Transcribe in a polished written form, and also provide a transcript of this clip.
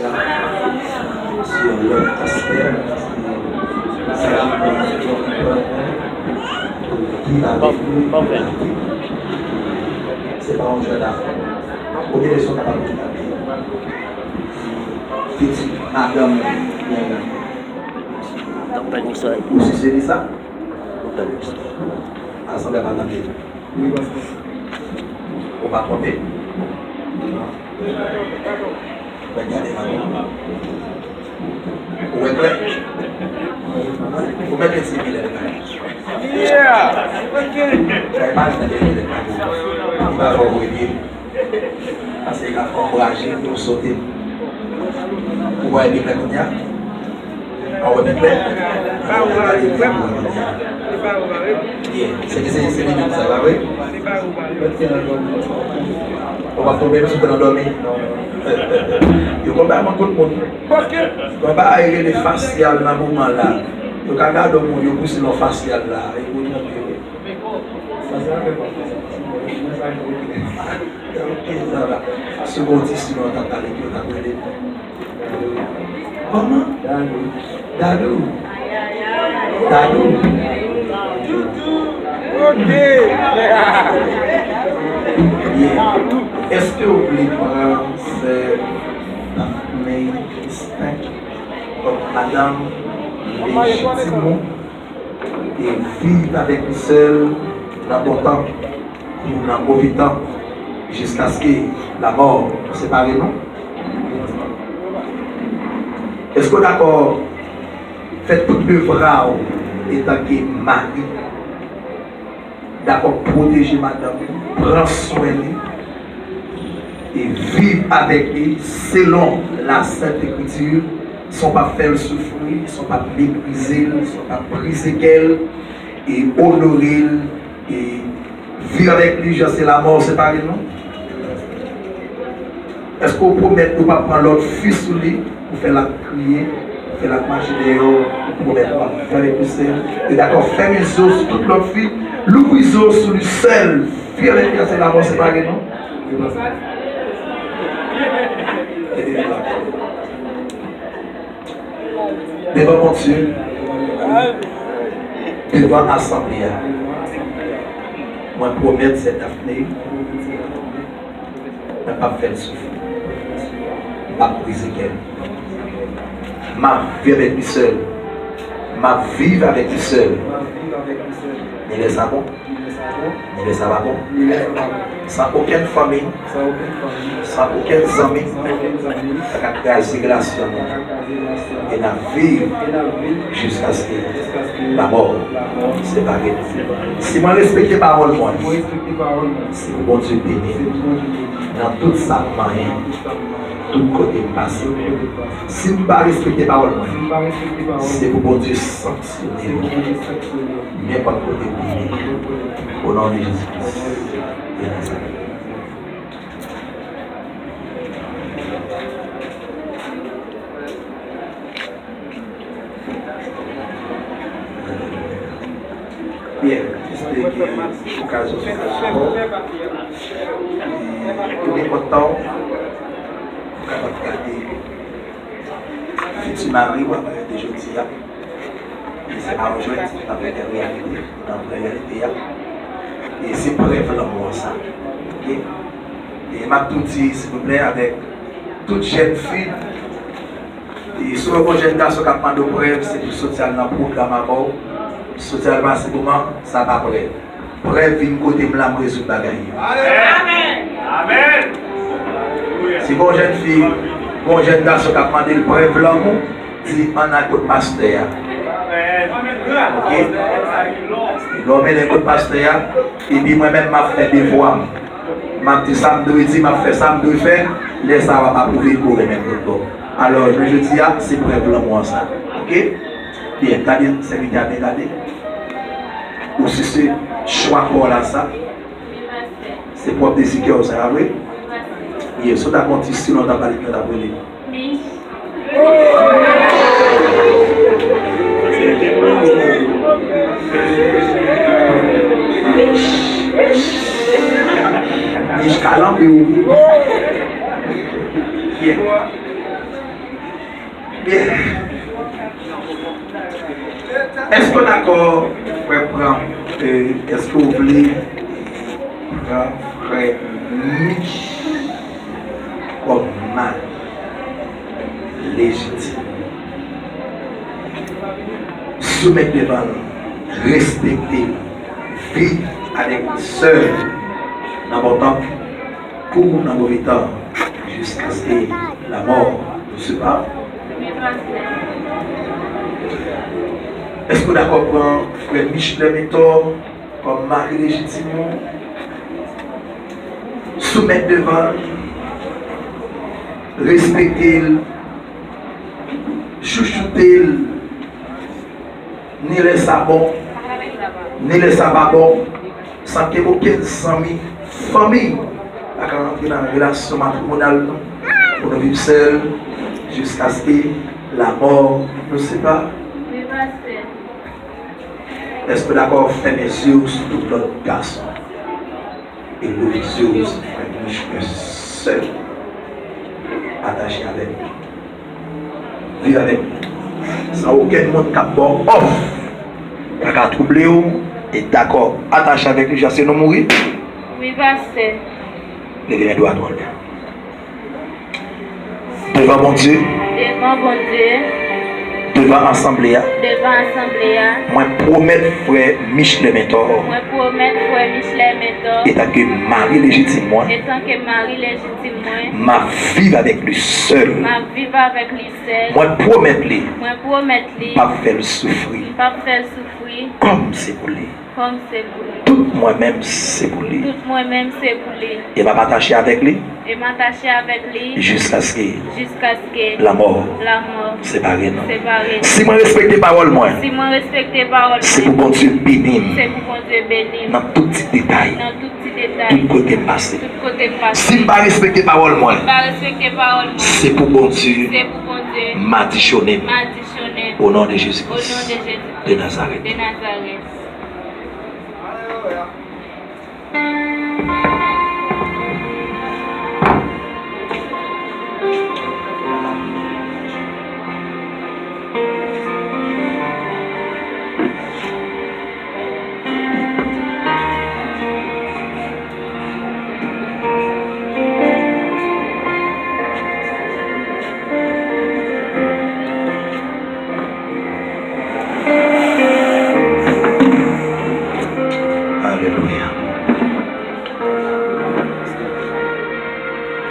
sur l'autre aspect, c'est la qui va c'est pas un jeune homme. Auquel ils sont capables de petite madame, ou si c'est ça, assemblée madame. On va compter. Regardez madame. Vous êtes prêts? Vous mettez les civils de yeah! Ok! Je vais pas il va revenir. Parce qu'il a encouragé pour sauter. Vous voyez bien comme ça? On va mettre c'est que c'est minutes, ça va, oui? On va tomber sur le dormir. Il faut pas tout le monde. Il ne va pas arriver les faciales dans ce moment-là. Il faut regarder le monde, il pousse nos faciales là. Secondiste, on va parler de comment? Dadou. Dadou. Ok. Est-ce que vous voulez prendre Daphné Christin comme madame légitimement et vivre avec lui seul dans bon temps ou dans mauvais temps jusqu'à ce que la mort nous sépare, non? Est-ce que d'accord, faites tout le bras étant que mari, d'accord, protéger madame, prendre soin de lui et vivre avec lui selon la Sainte Écriture, ils ne sont pas faire souffrir, ils ne sont pas mépriser, ils ne sont pas briser qu'elle et honorer et vivre avec lui, c'est la mort séparée, non? Est-ce qu'on promet de ne pas prendre l'autre fils sur lui pour faire la crier, pour faire la marcher dehors, pour promettre de faire les poussées? Et d'accord, faire mes os sur toute l'autre fille, l'ouvrir les os sur lui seul, vivre avec lui, c'est la mort séparée, non? Devant mon Dieu, devant l'Assemblée, moi promettre cette Daphné, ne pas faire souffrir, ne pas briser qu'elle. Ma vie avec lui seul, ma vie avec lui seul. Il est savon, il est savon, sans aucune famille, sans aucun ami, la grâce et la vie jusqu'à ce que la mort sépare. Si moi respecte la parole, c'est le bon Dieu béni. Dans toute sa manière, tout côté passé. Si vous ne respectez pas la parole, c'est pour bon Dieu sanctionner. Mais pas de côté béni. Au nom de Jésus-Christ. Bien, j'espère que l'occasion se passe. Tout est content. Vous pouvez regarder futur mari ou après des jeunes filles. Et c'est pas rejoindre avec la réalité, dans la réalité. Et c'est pour rêver l'amour ça. Et m'a tout dit, s'il vous plaît, avec toute jeune fille. Et sur le jeune garçon qui a demandé de brève, c'est pour sortir dans le programme à bord. Sortir dans ce moment, ça va brève. Brève vient côté de la résoudre la bagaille. Amen. Amen. Si bon jeune fille, bon jeune garçon qui a demandé de brève l'amour, dit on a côté pasteur. Ok? L'homme est le pasteur, et puis moi-même, je fais des voix. Je dis ça, je dis, je fais ça, je fais, laisse ça, va pas pouvoir pour le même temps. Alors, je dis, c'est pour le ça. Ok? Bien, regardez, c'est lui qui a regardé. Ou si c'est choix pour là, ça, c'est pour des sécurités, ça va, oui? Bien, si on a compté ici, on a parlé de la police. Bien. Est-ce qu'on est d'accord pour prendre, est-ce que vous voulez prendre frère Mich comme mari légitime? Soumettre devant nous, respecter, vivre avec sœur dans bon temps, pour dans mauvais temps, jusqu'à ce que la mort nous sépare. Est-ce que vous d'accord pour frère Michel Méthode comme mari légitime? Soumettre devant, respecter, chouchouter, ni les sabots, ni les sababons, sans qu'il y ait aucune famille à entrer dans la relation matrimoniale pour nous vivre seuls jusqu'à ce que la mort nous sépare. Est-ce que d'accord faire mes yeux sur tout l'autre garçon et nous yeux sur frère seul, attaché avec nous, vivre avec nous, sans aucun monde qui a bon off, qui a troublé et d'accord, attaché avec lui jusqu'à ce que nous mourir. Oui, pasteur. Les doigts droits. Devant mon Dieu. Devant mon Dieu. Devant l'Assemblée. Devant l'Assemblée. Moi promettre frère Michel Méthode. Moi promettre frère Michel Méthode. Étant que mari légitime moi. Étant que mari légitime moi. Ma vivre avec lui seul. Ma vivre avec lui seul. Moi promettre lui. Moi promettre lui. Pas faire souffrir. Pas faire souffrir. Comme c'est pour lui. Comme c'est pour lui. Tout moi-même c'est pour lui. Tout moi-même c'est pour lui. Et m'a m'attacher avec lui. Et m'attacher avec lui. Jusqu'à ce que la mort. La mort. Séparé non. Séparé. Si moi respecte parole moi. Si moi respecte parole. C'est pour bon Dieu béni. C'est pour bon Dieu béni. Dans tout petit détail. Dans tout petit détail. Tout côté passé. Tout côté passé. Si je ne respecte parole moi. Pas respecter parole moi. C'est pour bon Dieu. C'est pour bon Dieu. M'additionner. M'additionner. Au nom de Jésus. Au nom de Jésus. De Nazareth. De Nazareth.